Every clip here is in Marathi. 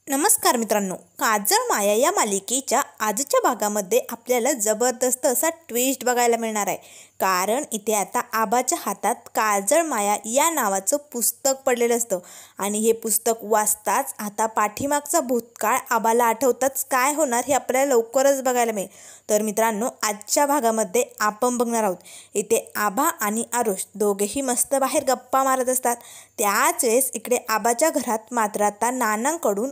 नमस्कार मित्रांनो, काजळ माया या मालिकेच्या आजच्या भागामध्ये आपल्याला जबरदस्त असा ट्विस्ट बघायला मिळणार आहे। कारण इथे आता आबाच्या हातात काजळ माया या नावाचं पुस्तक पडलेलं असतं आणि हे पुस्तक वाचताच आता पाठीमागचा भूतकाळ आबाला आठवताच काय होणार हे आपल्याला लवकरच बघायला मिळेल। तर मित्रांनो, आजच्या भागामध्ये आपण बघणार आहोत इथे आबा आणि आरुष दोघेही मस्त बाहेर गप्पा मारत असतात। त्याच वेळेस इकडे आबाच्या घरात मात्र आता नानांकडून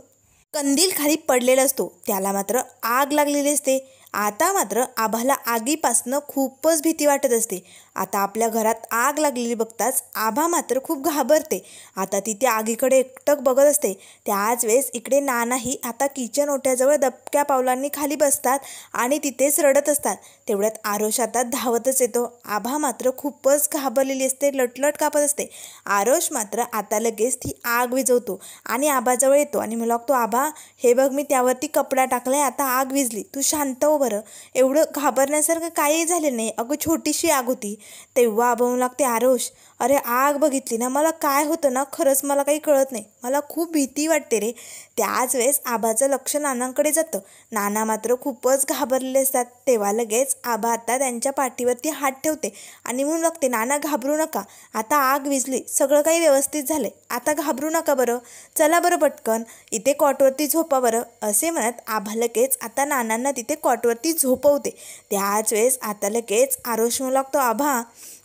कंदील खाली पडलेला असतो, त्याला मात्र आग लागलेली असते। आता मात्र आबाला आगीपासनं खूपच भीती वाटत असते। आता आपल्या घरात आग लागलेली बघताच आबा मात्र खूप घाबरते। आता ती त्या आगीकडे एकटक बघत असते। त्याच वेळेस इकडे नानाही आता किचन ओट्याजवळ दबक्या पावलांनी खाली बसतात आणि तिथेच रडत असतात। तेवढ्यात आरुष आता धावतच येतो। आबा मात्र खूपच घाबरलेली असते, लटलट कापत असते। आरुष मात्र आता लगेच ती आग विझवतो आणि आबाजवळ येतो आणि म्हणू लागतो, आबा हे बघ, मी त्यावरती कपडा टाकलाय, आता आग विझली, तू शांत हो बरं, एवढं घाबरण्यासारखं काही झालं नाही, अगं छोटीशी आग होती। तेव्हा आबा म्हणू लागते, आरुष अरे आग बघितली ना, मला काय होतं ना खरंच मला काही कळत नाही, मला खूप भीती वाटते रे। त्याच वेळेस आबाचं लक्ष नानांकडे जातं। नाना मात्र खूपच घाबरलेले असतात। तेव्हा लगेच आबा आता त्यांच्या पाठीवरती हात ठेवते आणि म्हणू लागते, नाना घाबरू नका, आता आग विझली, सगळं काही व्यवस्थित झालंय, आता घाबरू नका बरं, चला बरं पटकन इथे कॉटवरती झोपा बरं। असे म्हणत आबा लगेच आता नानांना तिथे कॉटवरती झोपवते। त्याच वेळेस आता लगेच आरुष म्हणू लागतो, आबा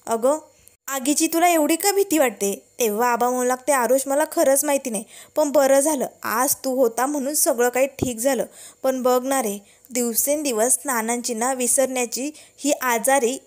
अगं आगीची तुला एवढी का भीती वाटते? तेव्हा आबा म्हणू लागते, आरुष मला खरंच माहिती नाही, पण बरं झालं आज तू होता म्हणून सगळं काही ठीक झालं। पण बघ ना रे, दिवसेंदिवस नानांची ना विसरण्याची ही आजारी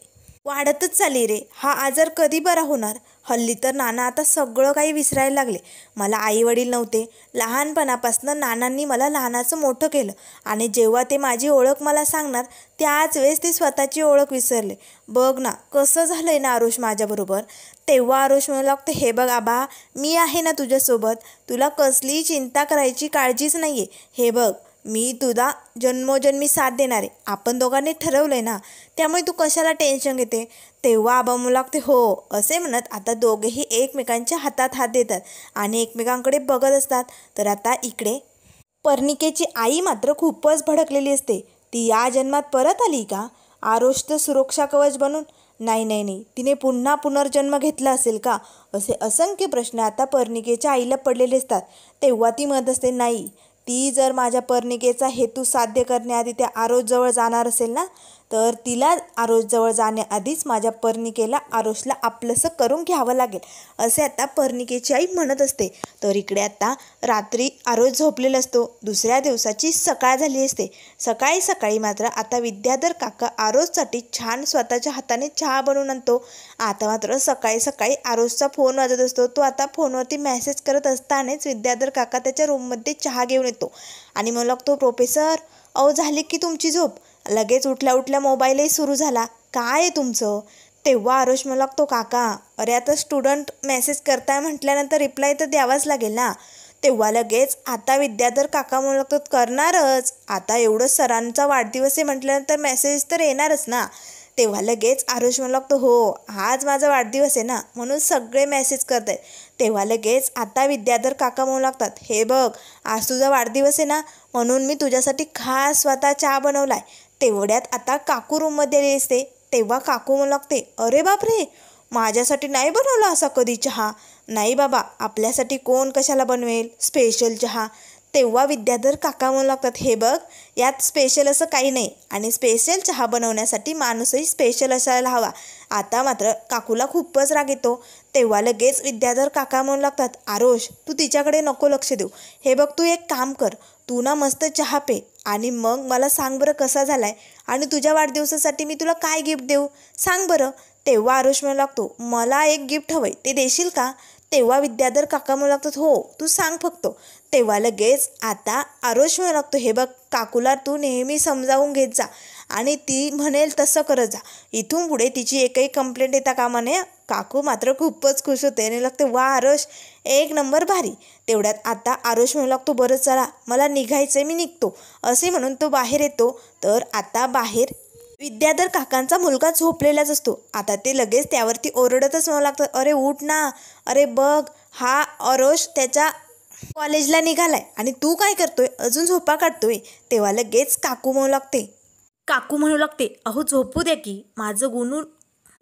वाढतच चालली रे, हा आजार कधी बरा होणार? हल्ली तर नाना आता सगळं काही विसरायला लागले। मला आई वडील नव्हते, लहानपणापासून नानांनी मला लहानाचं मोठं केलं आणि जेव्हा ते माझी ओळख मला सांगणार त्याच वेळेस ते स्वतःची ओळख विसरले। बघ ना कसं झालंय ना आरुष माझ्याबरोबर। तेव्हा आरुष म्हणू लागते, हे बघ आबा, मी आहे ना तुझ्यासोबत, तुला कसलीही चिंता करायची काळजीच नाही आहे। हे बघ, मी तुला जन्मोजन्मी साथ देणार आहे, आपण दोघांनी ठरवलंय ना, त्यामुळे तू कशाला टेन्शन घेते? तेव्हा आबा म्हणू लागते, हो, असे म्हणत आता दोघेही एकमेकांच्या हातात हात देतात आणि एकमेकांकडे बघत असतात। तर आता इकडे पर्णिकेची आई मात्र खूपच भडकलेली असते। ती या जन्मात परत आली का? आरुष तर सुरक्षा कवच बनून? नाही नाही नाही, तिने पुन्हा पुनर्जन्म घेतला असेल का? असे असंख्य प्रश्न आता पर्णिकेच्या आईला पडलेले असतात। तेव्हा ती म्हणत असते, नाही, ती जर माझ्या पर्णिकेचा हेतू साध्य करण्याआधी त्या आरुषजवळ जाणार असेल ना, तर तिला आरुषजवळ जाण्याआधीच माझ्या पर्णिकेला आरुषला आपलंसं करून घ्यावं लागेल, असे आता पर्णिकेची आई म्हणत असते। तर इकडे आता रात्री आरुष झोपलेला असतो। दुसऱ्या दिवसाची सकाळ झाली असते। सकाळी सकाळी मात्र आता विद्याधर काका आरुषसाठी छान स्वतःच्या हाताने चहा बनवून आणतो। आता मात्र सकाळी सकाळी आरुषचा फोन वाजत असतो। तो आता फोनवरती मेसेज करत असतानाच विद्याधर काका त्याच्या रूममध्ये चहा घेऊन येतो आणि म्हणू लागतो, प्रोफेसर अहो झाली की तुमची झोप? लगेच उठल्या उठल्या मोबाईलही सुरू झाला, काय आहे तुमचं? तेव्हा आरुष म्हणू लागतो, काका अरे आता स्टुडंट मेसेज करताय म्हटल्यानंतर रिप्लाय तर द्यावाच लागेल ना। तेव्हा लगेच आता विद्याधर काका म्हणू लागतात, करणारच, आता एवढं सरांचा वाढदिवस आहे म्हटल्यानंतर मेसेज तर येणारच ना। तेव्हा लगेच आरुष म्हणू लागतो, हो आज माझा वाढदिवस आहे ना, म्हणून सगळे मेसेज करत आहेत। तेव्हा लगेच आता विद्याधर काका म्हणू लागतात, हे बघ, आज तुझा वाढदिवस आहे ना, म्हणून मी तुझ्यासाठी खास स्वतः चहा बनवलाय। तेवढ्यात आता काकू रूममध्ये आली असते। तेव्हा काकू म्हणू लागते, अरे बापरे, माझ्यासाठी नाही बनवला असा कधी चहा? नाही बाबा, आपल्यासाठी कोण कशाला बनवेल स्पेशल चहा? तेव्हा विद्याधर काका म्हणू लागतात, हे बघ, यात स्पेशल असं काही नाही आणि स्पेशल चहा बनवण्यासाठी माणूसही स्पेशल असायला हवा। आता मात्र काकूला खूपच राग येतो। तेव्हा लगेच विद्याधर काका म्हणू लागतात, आरुष तू तिच्याकडे नको लक्ष देऊ, हे बघ तू एक काम कर, तू ना मस्त चहा पे आणि मग मला सांग बरं कसा झालाय आणि तुझ्या वाढदिवसासाठी मी तुला काय गिफ्ट देऊ सांग बरं। तेव्हा आरुष म्हणू लागतो, मला एक गिफ्ट हवंय, ते देशील का? तेव्हा विद्याधर काका म्हणू लागतात, हो तू सांग फक्त। तेव्हा लगेच आता आरुष म्हणू लागतो, हे बघ काकूला तू नेहमी समजावून घेत जा आणि ती म्हणेल तसं करत जा, इथून पुढे तिची एकही कंप्लेंट येता कामा नये। काकू मात्र खूपच खुश होते आणि लागते, वा आरुष एक नंबर भारी। तेवढ्यात आता आरुष म्हणू लागतो, बरं चला मला निघायचंय, मी निघतो, असे म्हणून तो बाहेर येतो। तर आता बाहेर विद्याधर काकांचा मुलगा झोपलेलाच असतो। आता ते लगेच त्यावरती ओरडतच म्हणू लागतात, अरे उठ ना, अरे बघ हा आरुष त्याच्या कॉलेजला निघालाय आणि तू काय करतोय, अजून झोपा काढतोय. तेव्हा लगेच काकू म्हणू लागते, अहो झोपू द्या की, माझं गुणू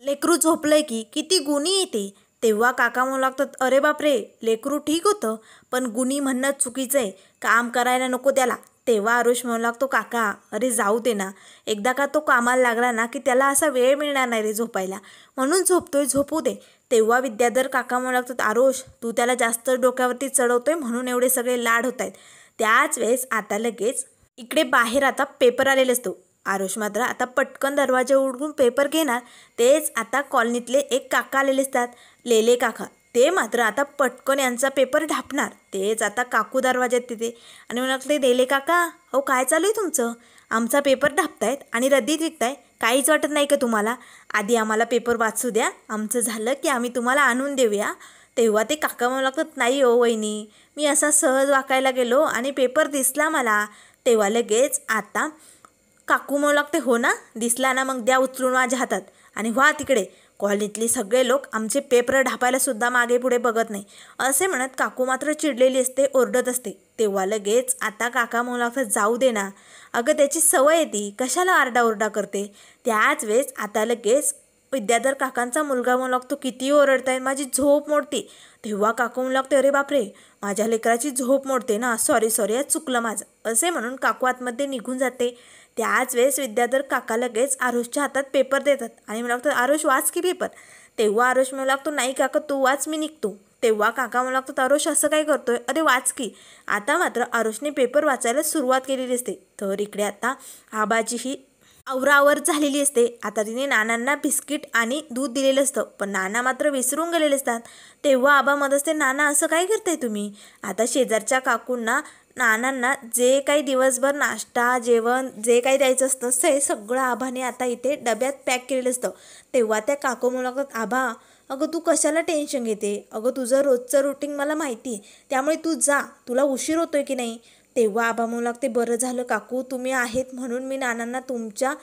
लेकरू झोपलंय की, किती गुणी येते. तेव्हा काका म्हणू लागतात, अरे बापरे, लेकरू ठीक होतं, पण गुणी म्हणणं चुकीचं आहे, काम करायला नको त्याला. तेव्हा आरुष म्हणू लागतो, काका अरे जाऊ दे ना, एकदा का तो कामाला लागला ना की त्याला असा वेळ मिळणार नाही रे झोपायला, म्हणून झोपतोय, झोपू दे. तेव्हा विद्याधर काका म्हणू लागतात, आरुष तू त्याला जास्त डोक्यावरती चढवतोय म्हणून एवढे सगळे लाड होत आहेत. त्याच वेळेस आता लगेच इकडे बाहेर आता पेपर आलेले असतो. आरुष मात्र आता पटकन दरवाजा उघडून पेपर घेणार. तेच आता कॉलनीतले एक काका आलेले असतात, लेले काका. ते मात्र आता पटकन यांचा पेपर ढापणार. तेच आता काकू दरवाज्यात तिथे आणि म्हणाले, लेले काका अहो काय चालू आहे तुमचं, आमचा पेपर ढापतायत आणि रद्दीत विकताय, काहीच वाटत नाही का तुम्हाला? आधी आम्हाला पेपर वाचू द्या, आमचं झालं की आम्ही तुम्हाला आणून देऊया. तेव्हा ते काका म्हणू लागतात, नाही हो वहिनी, मी असा सहज वाकायला गेलो आणि पेपर दिसला मला. तेव्हा लगेच आता काकू म्हणू लागते, हो ना दिसला ना, मग द्या उचलून माझ्या हातात आणि व्हा तिकडे. कॉलनीतले सगळे लोक आमचे पेपर ढापायला सुद्धा मागे पुढे बघत नाही, असे म्हणत काकू मात्र चिडलेली असते, ओरडत असते. तेव्हा लगेच आता काका म्हणू लागतात, जाऊ दे ना, अगं त्याची सवय येते, कशाला आरडाओरडा करते. त्याच वेळेस आता लगेच विद्याधर काकांचा मुलगा म्हणू लागतो, किती ओरडताय, माझी झोप मोडते. तेव्हा काकू म्हणू लागते, अरे बापरे, माझ्या लेकराची झोप मोडते ना, सॉरी आज चुकलं माझं, असे म्हणून काकू आतमध्ये निघून जाते. त्याच वेळेस विद्याधर काका लगेच आरुषच्या हातात पेपर देतात आणि म्हणू लागतात, आरुष वाच की पेपर. तेव्हा आरुष म्हणू लागतो, नाही काका तू वाच, मी निघतो. तेव्हा काका म्हणू लागतात, आरुष असं काय करतोय, अरे वाच की. आता मात्र आरुषने पेपर वाचायला सुरुवात केलेली असते. तर इकडे आता आबाची ही आवरावर झालेली असते. आता तिने नानांना बिस्किट आणि दूध दिलेलं असतं, पण नाना मात्र विसरून गेलेले असतात. तेव्हा आबा मत असते, नाना असं काय करताय तुम्ही? आता शेजारच्या काकूंना नानांना जे काही दिवसभर नाश्ता जेवण जे काही द्यायचं असतं ते सगळं आबाने आता इथे डब्यात पॅक केलेलं असतं. तेव्हा त्या काकू म्हणू लागतात, आबा अगं तू कशाला टेन्शन घेते, अगं तुझं रोजचं रुटीन मला माहिती आहे, त्यामुळे तू जा, तुला उशीर होतोय की नाही. तेव्हा आबा म्हणू लागते, बरं झालं काकू तुम्ही आहेत म्हणून मी नानांना तुमच्या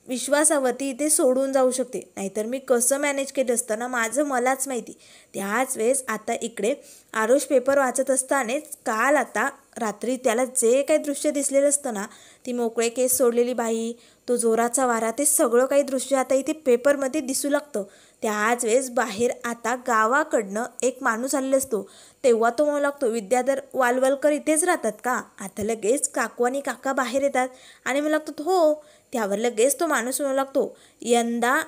विश्वासावरती इथे सोडून जाऊ शकते, नाहीतर मी कसं मॅनेज केलं असतं ना, माझं मलाच माहिती. त्याच वेळेस आता इकडे आरुष पेपर वाचत असतानाच काल आता रात्री त्याला जे काही दृश्य दिसलेलं असतं ना, ती मोकळे केस सोडलेली बाई, तो जोराचा वारा, ते सगळं काही दृश्य आता इथे पेपरमध्ये दिसू लागतं. त्याच वेळेस बाहेर आता गावाकडनं एक माणूस आलेला असतो. तेव्हा तो म्हणू लागतो, विद्याधर वालवलकर इथेच राहतात का? आता लगेच काकू आणि काका बाहेर येतात आणि म्हणू लागतात, हो. त्यावर लगेच तो माणूस म्हणू लागतो, यंदा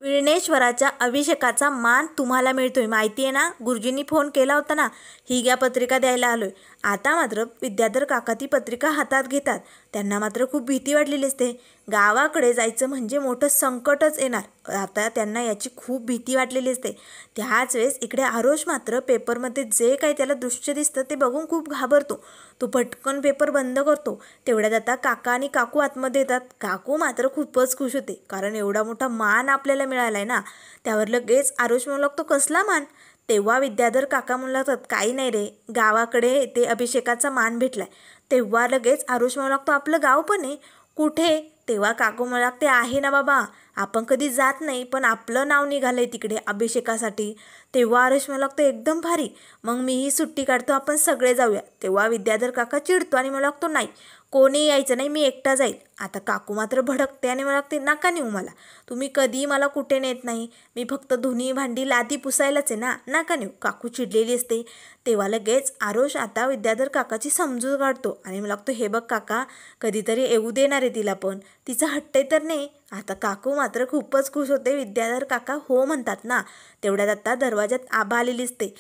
विघ्नेश्वराच्या अभिषेकाचा मान तुम्हाला मिळतोय, माहिती आहे ना, गुरुजींनी फोन केला होता ना, ही घ्या पत्रिका द्यायला आलोय. आता मात्र विद्याधर काका ती पत्रिका हातात घेतात. त्यांना मात्र खूप भीती वाटलेली असते. गावाकडे जायचं म्हणजे मोठं संकटच येणार, आता त्यांना याची खूप भीती वाटलेली असते. त्याच वेळेस इकडे आरुष मात्र पेपरमध्ये जे काही त्याला दृश्य दिसतं ते बघून खूप घाबरतो. तो पटकन पेपर बंद करतो. तेवढ्यात आता काका आणि काकू आतमध्ये येतात. काकू मात्र खूपच खुश होते, कारण एवढा मोठा मान आपल्याला मिळाला आहे ना. त्यावर लगेच आरुष म्हणू लागतो, कसला मान? तेव्हा विद्याधर काका म्हणू लागतात, काही नाही रे, गावाकडे ते अभिषेकाचा मान भेटलाय. तेव्हा लगेच आरुष म्हणू लागतो, आपलं गाव पण आहे, कुठे? तेव्हा काकू म्हणू लागते, आहे ना बाबा, आपण कधी जात नाही, पण आपलं नाव निघालंय तिकडे अभिषेकासाठी. तेव्हा आरुष म्हणू लागतो, एकदम भारी, मग मीही सुट्टी काढतो, आपण सगळे जाऊया. तेव्हा विद्याधर काका चिडतो आणि म्हणू लागतो, नाही कोणी यायचं नाही, मी एकटा जाईल. आता काकू मात्र भडकते आणि म्हणू लागते, नका नेऊ मला, तुम्ही कधी मला कुठे नेत नाही, मी फक्त धुणी भांडी लादी पुसायलाच आहे ना, नका नेऊ. काकू चिडलेली असते. तेव्हा लगेच आरुष आता विद्याधर काकाची समजूत काढतो आणि म्हणू लागतो, हे बघ काका, कधीतरी येऊ देणार आहे तिला, पण तिचा हट्ट आहे तर नाही. आता काकू मात्र खूपच खुश होते. विद्याधर काका हो म्हणतात ना. तेवढ्यात आता दरवाज्यात आबा आलेली असते.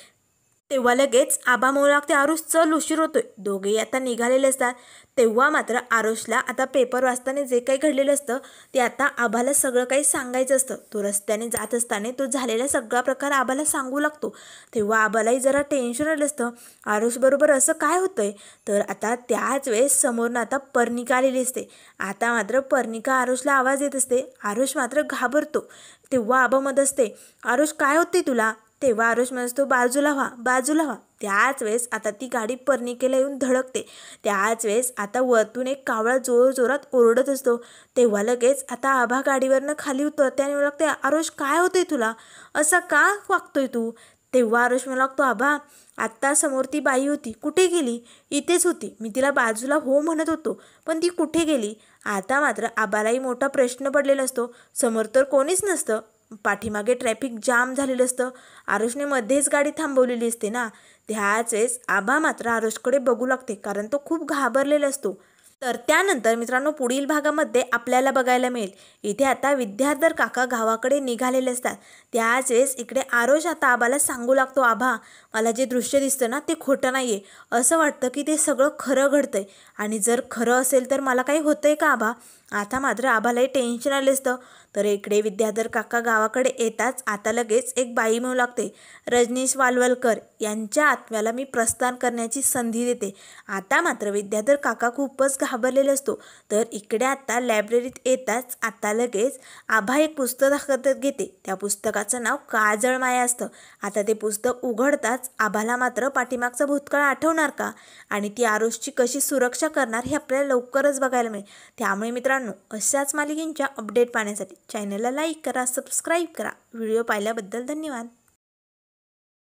तेव्हा लगेच आबा म्हणू लागते, आरुष चल, उशीर होतोय. दोघेही आता निघालेले असतात. तेव्हा मात्र आरुषला आता पेपर वाचताना जे काही घडलेलं असतं ते आता आबाला सगळं काही सांगायचं असतं. तो रस्त्याने जात असताना तो झालेला सगळा प्रकार आबाला सांगू लागतो. तेव्हा आबालाही जरा टेन्शन आलं असतं, आरुषबरोबर असं काय होतंय. तर आता त्याच वेळेस समोरनं आता पर्णिका आलेली असते. आता मात्र पर्णिका आरुषला आवाज देत असते. आरुष मात्र घाबरतो. तेव्हा आबा मत असते, आरुष काय होते तुला? तेव्हा आरुष म्हणतो, बाजूला व्हा, बाजूला व्हा. त्याच वेळेस आता ती गाडी पर्णिकेला येऊन धडकते. त्याच वेळेस आता वरतून एक कावळा जोरात ओरडत असतो. तेव्हा लगेच आता आभा गाडीवरनं खाली उतरते आणि लागते, आरुष काय होतंय तुला, असा का वागतोय तू? तेव्हा आरुष म्हणू लागतो, आबा आत्ता समोर ती बाई होती, कुठे गेली? इथेच होती, मी तिला बाजूला हो म्हणत होतो, पण ती कुठे गेली? आता मात्र आबालाही मोठा प्रश्न पडलेला असतो. समोर तर कोणीच नसतं, पाठीमागे ट्रॅफिक जाम झालेलं असतं. आरुषने मध्येच गाडी थांबवलेली असते ना. त्याच वेळेस आबा मात्र आरुषकडे बघू लागते, कारण तो खूप घाबरलेला असतो. तर त्यानंतर मित्रांनो पुढील भागामध्ये आपल्याला बघायला मिळेल, इथे आता विद्याधर काका गावाकडे निघालेले असतात. त्याच वेळेस इकडे आरुष आता आबाला सांगू लागतो, आबा मला जे दृश्य दिसतं ना ते खोटं नाही आहे. असं वाटतं की ते सगळं खरं घडतंय, आणि जर खरं असेल तर मला काही होतंय का आबा? आता मात्र आबालाही टेन्शन आलं असतं. तर इकडे विद्याधर काका गावाकडे येताच आता लगेच एक बाई म्हणू लागते, रजनीश वालवलकर यांच्या आत्म्याला मी प्रस्थान करण्याची संधी देते. आता मात्र विद्याधर काका खूपच घाबरलेला असतो. तर इकडे आता लायब्ररीत येताच आता लगेच आभा एक पुस्तक हातात घेते. त्या पुस्तकाचं नाव काजळ माया असतं. आता ते पुस्तक उघडताच आभाला मात्र पाठीमागचा भूतकाळ आठवणार का, आणि ती आरुषची कशी सुरक्षा करणार हे आपल्याला लवकरच बघायला मिळेल. त्यामुळे मित्रांनो अशाच मालिकेंच्या अपडेट पाहण्यासाठी चॅनलला लाईक करा, सबस्क्राईब करा. व्हिडिओ पाहिल्याबद्दल धन्यवाद.